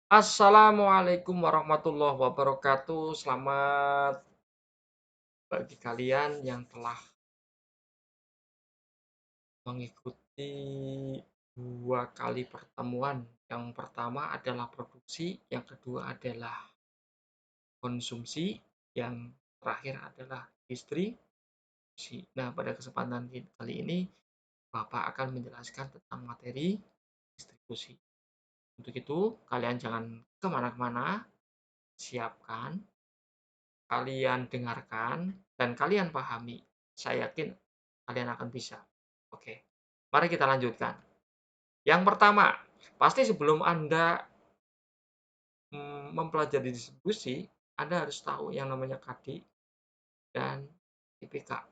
Assalamualaikum warahmatullahi wabarakatuh. Selamat bagi kalian yang telah mengikuti 2 kali pertemuan. Yang pertama adalah produksi, yang kedua adalah konsumsi, yang terakhir adalah distribusi. Nah, pada kesempatan kali ini, Bapak akan menjelaskan tentang materi distribusi. Untuk itu, kalian jangan kemana-mana, siapkan, kalian dengarkan, dan kalian pahami. Saya yakin kalian akan bisa. Oke, mari kita lanjutkan. Yang pertama, pasti sebelum Anda mempelajari distribusi, Anda harus tahu yang namanya KD dan IPK.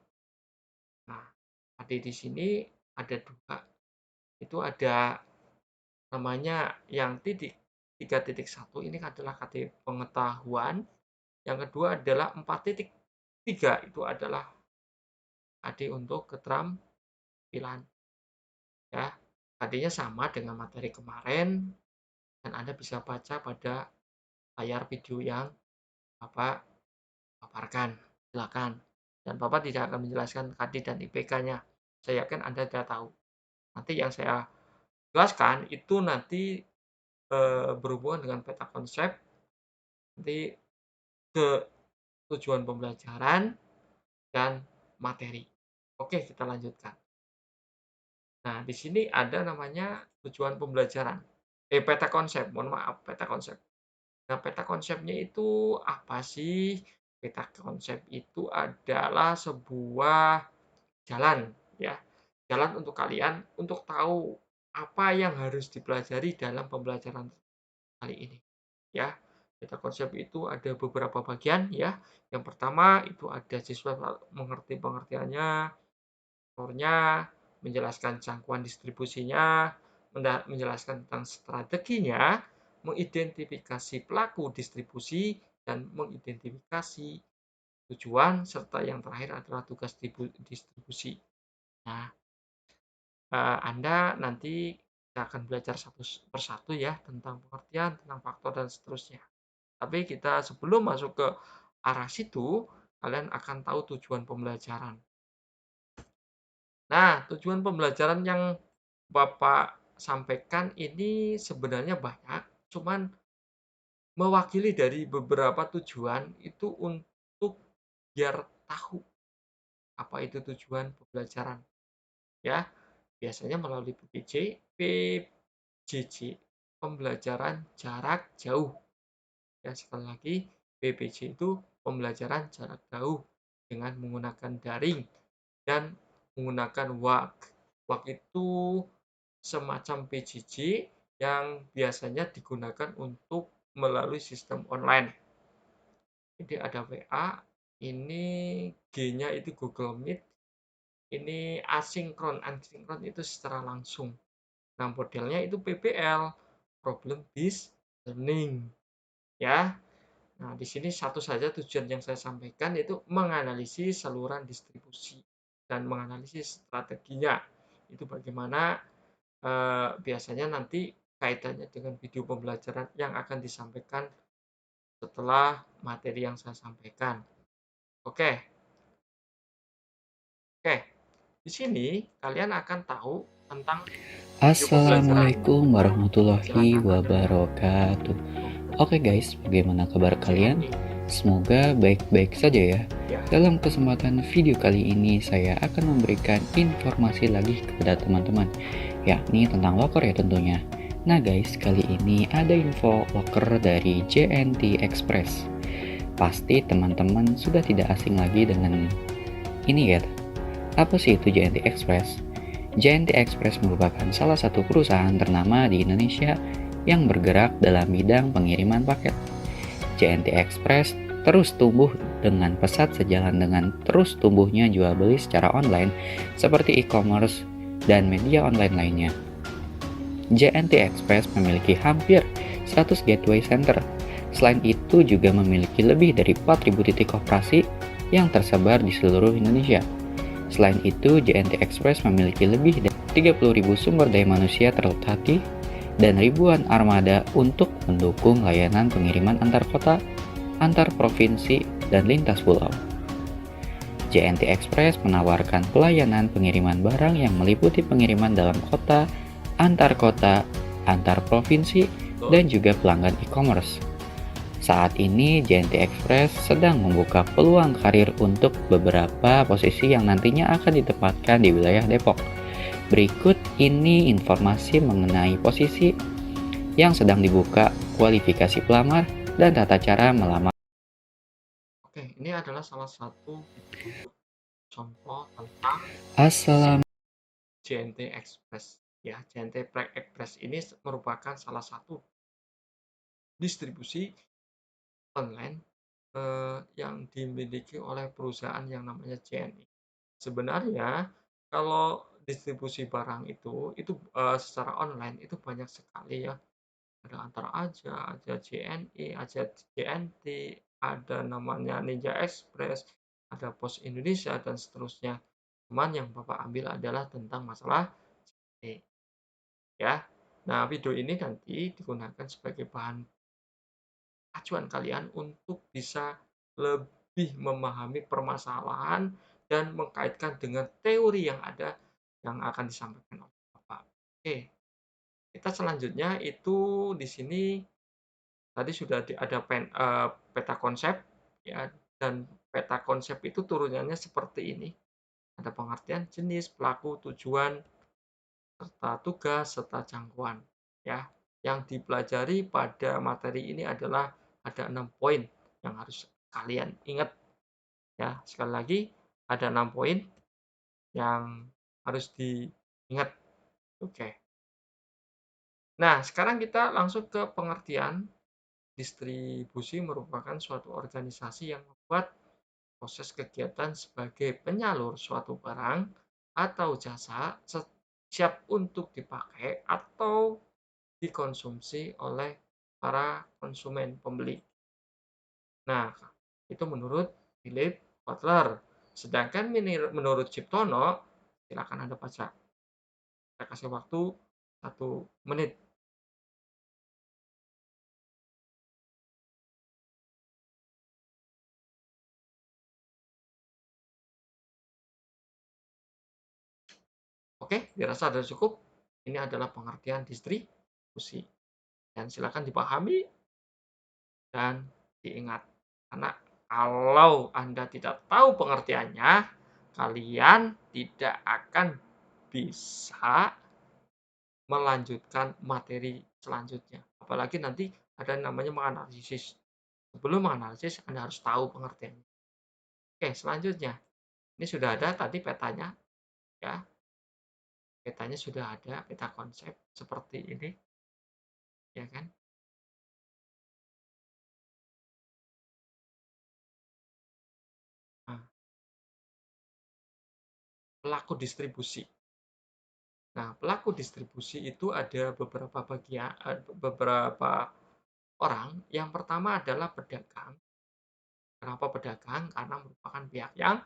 Nah, KD di sini ada dua. Itu ada namanya yang titik 3.1 ini adalah KD pengetahuan. Yang kedua adalah 4.3 itu adalah KD untuk keterampilan. Ya, tadinya sama dengan materi kemarin dan Anda bisa baca pada layar video yang Bapak paparkan. Silakan. Dan Bapak tidak akan menjelaskan KD dan IPK-nya. Saya yakin Anda tidak tahu. Nanti yang saya jelaskan itu nanti berhubungan dengan peta konsep, nanti ke tujuan pembelajaran dan materi. Oke, kita lanjutkan. Nah, di sini ada namanya tujuan pembelajaran. Peta konsep, mohon maaf, peta konsep. Nah, peta konsepnya itu apa sih? Peta konsep itu adalah sebuah jalan, ya. Jalan untuk kalian untuk tahu apa yang harus dipelajari dalam pembelajaran kali ini, ya. Peta konsep itu ada beberapa bagian, ya. Yang pertama itu ada siswa mengerti pengertiannya, faktornya, menjelaskan jangkauan distribusinya, menjelaskan tentang strateginya, mengidentifikasi pelaku distribusi, dan mengidentifikasi tujuan, serta yang terakhir adalah tugas distribusi. Nah, Anda nanti akan belajar satu persatu ya tentang pengertian, tentang faktor, dan seterusnya. Tapi kita sebelum masuk ke arah situ, kalian akan tahu tujuan pembelajaran. Nah, tujuan pembelajaran yang Bapak sampaikan ini sebenarnya banyak, cuman mewakili dari beberapa tujuan itu untuk biar tahu apa itu tujuan pembelajaran, ya. Biasanya melalui PJJ, pembelajaran jarak jauh. Ya, sekali lagi, PPJ itu pembelajaran jarak jauh dengan menggunakan daring dan menggunakan WAK. WAK itu semacam PJJ yang biasanya digunakan untuk melalui sistem online. Jadi ada WA, ini G-nya itu Google Meet, ini asinkron itu secara langsung. Nah, modelnya itu PBL, Problem Based Learning. Ya. Nah, di sini satu saja tujuan yang saya sampaikan yaitu menganalisis saluran distribusi dan menganalisis strateginya. Itu bagaimana biasanya nanti kaitannya dengan video pembelajaran yang akan disampaikan setelah materi yang saya sampaikan. Oke, oke. Di sini kalian akan tahu tentang video pembelajaran. Assalamualaikum warahmatullahi Silakan Anda wabarakatuh. Oke guys, bagaimana kabar kalian? JNT. Semoga baik-baik saja ya. Ya, Dalam kesempatan video kali ini saya akan memberikan informasi lagi kepada teman-teman, yakni tentang locker ya tentunya. Nah guys, kali ini ada info locker dari JNT Express. Pasti teman-teman sudah tidak asing lagi dengan ini ya. Apa sih itu JNT Express? JNT Express merupakan salah satu perusahaan ternama di Indonesia yang bergerak dalam bidang pengiriman paket. JNT Express terus tumbuh dengan pesat sejalan dengan terus tumbuhnya jual beli secara online seperti e-commerce dan media online lainnya. JNT Express memiliki hampir 100 gateway center. Selain itu juga memiliki lebih dari 4.000 titik operasi yang tersebar di seluruh Indonesia. Selain itu, JNT Express memiliki lebih dari 30.000 sumber daya manusia terlatih dan ribuan armada untuk mendukung layanan pengiriman antar kota, antar provinsi, dan lintas pulau. JNT Express menawarkan pelayanan pengiriman barang yang meliputi pengiriman dalam kota, antar provinsi, dan juga pelanggan e-commerce. Saat ini JNT Express sedang membuka peluang karir untuk beberapa posisi yang nantinya akan ditempatkan di wilayah Depok. Berikut ini informasi mengenai posisi yang sedang dibuka, kualifikasi pelamar, dan tata cara melamar. Oke, ini adalah salah satu contoh tentang JNT Express. Ya, JNT Express ini merupakan salah satu distribusi online yang dimiliki oleh perusahaan yang namanya JNE. Sebenarnya kalau distribusi barang itu secara online itu banyak sekali ya. Ada Antar Aja, ada JNE, ada JNT, ada namanya Ninja Express, ada Pos Indonesia dan seterusnya. Cuman yang Bapak ambil adalah tentang masalah JNE ya. Nah, video ini nanti digunakan sebagai bahan acuan kalian untuk bisa lebih memahami permasalahan dan mengkaitkan dengan teori yang ada yang akan disampaikan oleh Bapak. Oke, kita selanjutnya itu di sini tadi sudah ada peta konsep ya, dan peta konsep itu turunannya seperti ini. Ada pengertian jenis, pelaku, tujuan, serta tugas, serta jangkauan. Ya, yang dipelajari pada materi ini adalah ada 6 poin yang harus kalian ingat. Ya, sekali lagi ada 6 poin yang harus diingat. Oke. Nah, sekarang kita langsung ke pengertian. Distribusi merupakan suatu organisasi yang membuat proses kegiatan sebagai penyalur suatu barang atau jasa siap untuk dipakai atau dikonsumsi oleh para konsumen pembeli. Nah, itu menurut Philip Kotler. Sedangkan menurut Ciptono, silakan Anda baca. Saya kasih waktu 1 menit. Oke, dirasa sudah cukup. Ini adalah pengertian distribusi. Dan silakan dipahami dan diingat. Karena kalau Anda tidak tahu pengertiannya, kalian tidak akan bisa melanjutkan materi selanjutnya. Apalagi nanti ada namanya menganalisis. Sebelum menganalisis, Anda harus tahu pengertiannya. Oke, selanjutnya. Ini sudah ada tadi petanya, ya. Petanya sudah ada, peta konsep seperti ini, ya kan? Nah, pelaku distribusi. Nah, pelaku distribusi itu ada beberapa bagian, beberapa orang. Yang pertama adalah pedagang. Kenapa pedagang? Karena merupakan pihak yang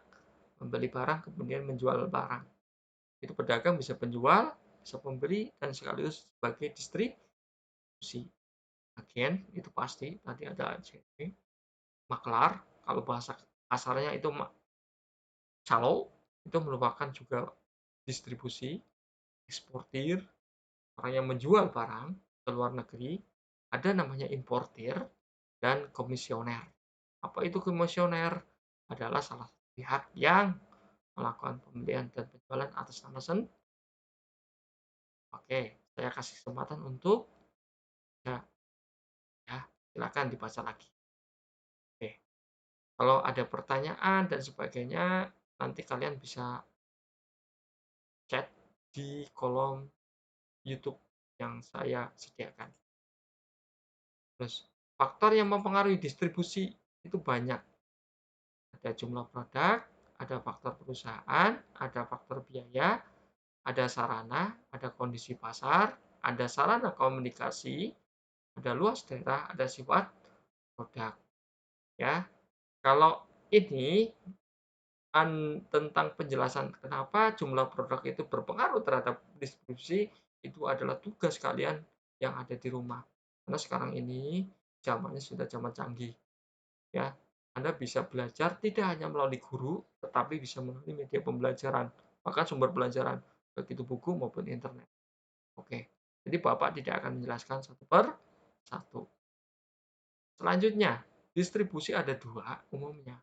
membeli barang kemudian menjual barang. Itu pedagang bisa penjual, bisa pembeli, dan sekaligus sebagai distribusi. Agen itu pasti tadi ada jadi maklar, kalau bahasa kasarnya itu calo, itu merupakan juga distribusi, eksportir, orang yang menjual barang ke luar negeri, ada namanya importir, dan komisioner. Apa itu komisioner? Adalah salah satu pihak yang melakukan pembelian dan penjualan atas nama sendiri. Oke, saya kasih kesempatan untuk ya, ya silakan dibaca lagi. Oke, kalau ada pertanyaan dan sebagainya, nanti kalian bisa chat di kolom YouTube yang saya sediakan. Terus, faktor yang mempengaruhi distribusi itu banyak. Ada jumlah produk, ada faktor perusahaan, ada faktor biaya, ada sarana, ada kondisi pasar, ada sarana komunikasi, ada luas daerah, ada sifat produk. Ya, kalau ini tentang penjelasan kenapa jumlah produk itu berpengaruh terhadap distribusi, itu adalah tugas kalian yang ada di rumah. Karena sekarang ini zamannya sudah zaman canggih, ya. Anda bisa belajar tidak hanya melalui guru, tetapi bisa melalui media pembelajaran, bahkan sumber pelajaran, baik itu buku maupun internet. Oke, jadi Bapak tidak akan menjelaskan satu per satu. Selanjutnya, distribusi ada dua umumnya.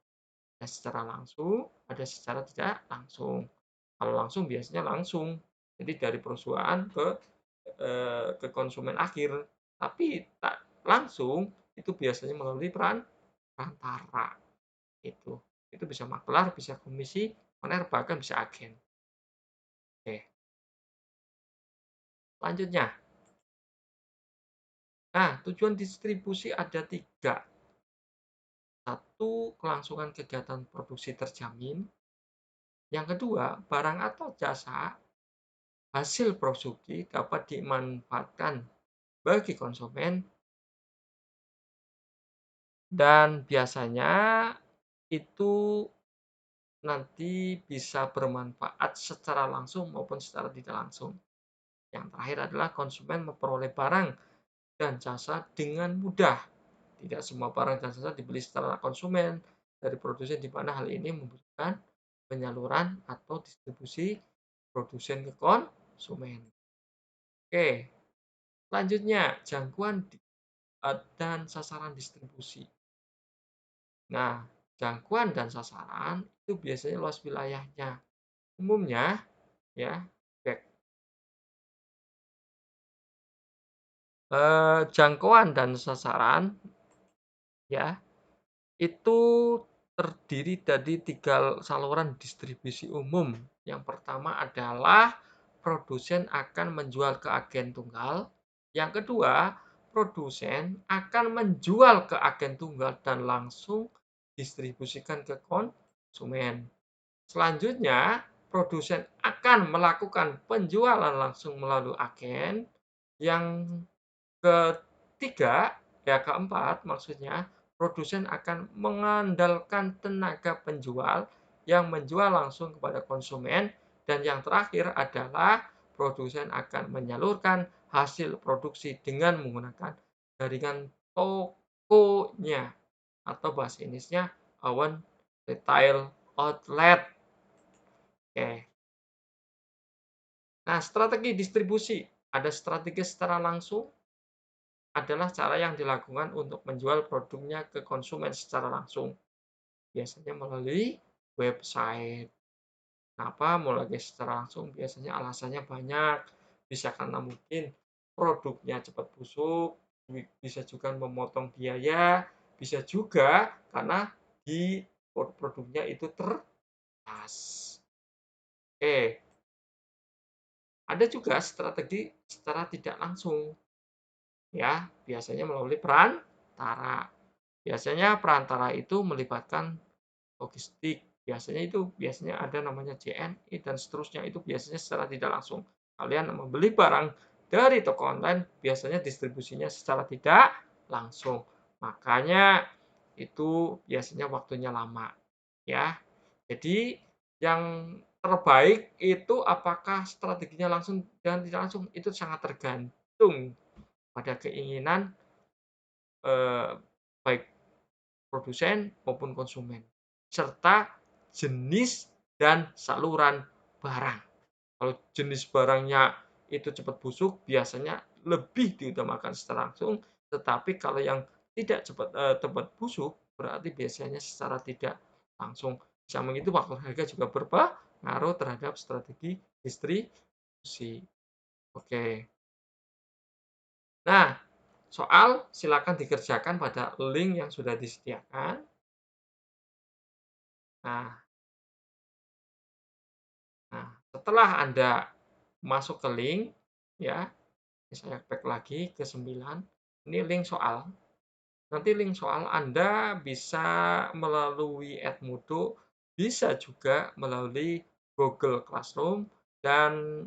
Ada secara langsung, ada secara tidak langsung. Kalau langsung biasanya langsung, jadi dari perusahaan ke konsumen akhir. Tapi tak langsung itu biasanya melalui perantara. Itu bisa maklar, bisa komisi, bahkan bisa agen. Oke, selanjutnya. Nah, tujuan distribusi ada tiga. Satu, kelangsungan kegiatan produksi terjamin. Yang kedua, barang atau jasa hasil produksi dapat dimanfaatkan bagi konsumen dan biasanya itu nanti bisa bermanfaat secara langsung maupun secara tidak langsung. Yang terakhir adalah konsumen memperoleh barang dan jasa dengan mudah. Tidak semua barang dan jasa dibeli secara konsumen dari produsen, di mana hal ini membutuhkan penyaluran atau distribusi produsen ke konsumen. Oke, selanjutnya jangkauan dan sasaran distribusi. Nah, jangkauan dan sasaran itu biasanya luas wilayahnya. Umumnya, ya, jangkauan dan sasaran, ya, itu terdiri dari tiga saluran distribusi umum. Yang pertama adalah produsen akan menjual ke agen tunggal. Yang kedua, produsen akan menjual ke agen tunggal dan langsung distribusikan ke konsumen. Selanjutnya, produsen akan melakukan penjualan langsung melalui agen. Yang ketiga, ya keempat maksudnya, produsen akan mengandalkan tenaga penjual yang menjual langsung kepada konsumen. Dan yang terakhir adalah produsen akan menyalurkan hasil produksi dengan menggunakan jaringan tokonya atau bahasa Inggrisnya own retail outlet. Oke. Nah, strategi distribusi. Ada strategi secara langsung, adalah cara yang dilakukan untuk menjual produknya ke konsumen secara langsung. Biasanya melalui website. Kenapa melalui secara langsung? Biasanya alasannya banyak. Bisa karena mungkin produknya cepat busuk, bisa juga memotong biaya, bisa juga karena di produknya itu terbatas. Oke, ada juga strategi secara tidak langsung, ya, biasanya melalui perantara. Biasanya perantara itu melibatkan logistik. Biasanya ada namanya JNE dan seterusnya, itu biasanya secara tidak langsung. Kalian membeli barang dari toko online, biasanya distribusinya secara tidak langsung. Makanya itu biasanya waktunya lama, ya. Jadi yang terbaik itu apakah strateginya langsung dan tidak langsung, itu sangat tergantung pada keinginan baik produsen maupun konsumen, serta jenis dan saluran barang. Kalau jenis barangnya itu cepat busuk, biasanya lebih diutamakan secara langsung, tetapi kalau yang tidak cepat busuk, berarti biasanya secara tidak langsung. Sama itu faktor harga juga berpengaruh terhadap strategi distribusi. Oke. Nah, soal silakan dikerjakan pada link yang sudah disediakan. Nah, setelah Anda masuk ke link, ya, saya back lagi ke 9. Ini link soal. Nanti link soal Anda bisa melalui Edmodo, bisa juga melalui Google Classroom, dan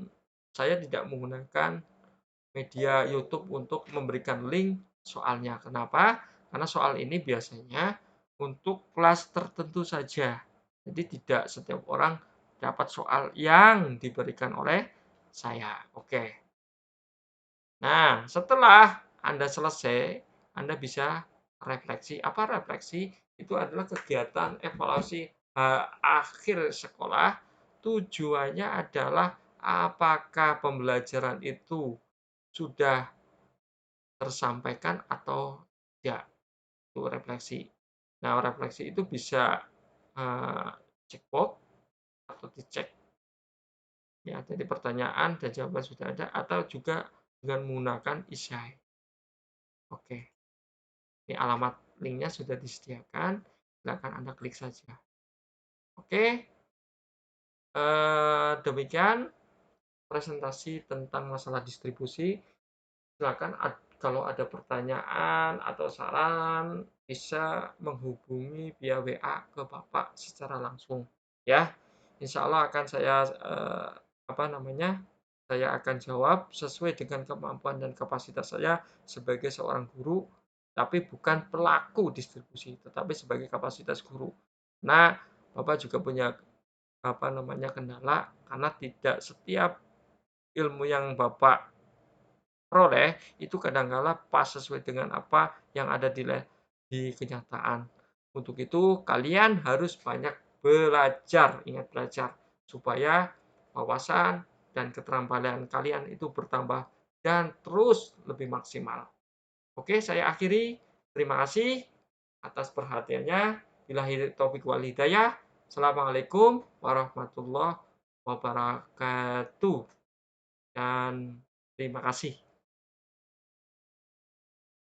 saya tidak menggunakan media YouTube untuk memberikan link soalnya. Kenapa? Karena soal ini biasanya untuk kelas tertentu saja. Jadi tidak setiap orang dapat soal yang diberikan oleh saya. Oke. Nah, setelah Anda selesai, Anda bisa refleksi. Apa refleksi? Itu adalah kegiatan evaluasi akhir sekolah. Tujuannya adalah apakah pembelajaran itu sudah tersampaikan atau tidak. Itu refleksi. Nah, refleksi itu bisa checkbox atau dicek. Ya, jadi pertanyaan dan jawaban sudah ada atau juga dengan menggunakan esai. Oke. Ini alamat linknya sudah disediakan, silakan Anda klik saja. Oke, demikian presentasi tentang masalah distribusi. Silakan kalau ada pertanyaan atau saran bisa menghubungi via WA ke Bapak secara langsung ya. Insya Allah akan saya saya akan jawab sesuai dengan kemampuan dan kapasitas saya sebagai seorang guru, tapi bukan pelaku distribusi, tetapi sebagai kapasitas guru. Nah, Bapak juga punya kendala karena tidak setiap ilmu yang Bapak peroleh itu kadangkala pas sesuai dengan apa yang ada di kenyataan. Untuk itu kalian harus banyak belajar, ingat belajar, supaya wawasan dan keterampilan kalian itu bertambah dan terus lebih maksimal. Oke, saya akhiri. Terima kasih atas perhatiannya. Billahi taufik wal hidayah. Assalamualaikum warahmatullahi wabarakatuh. Dan terima kasih.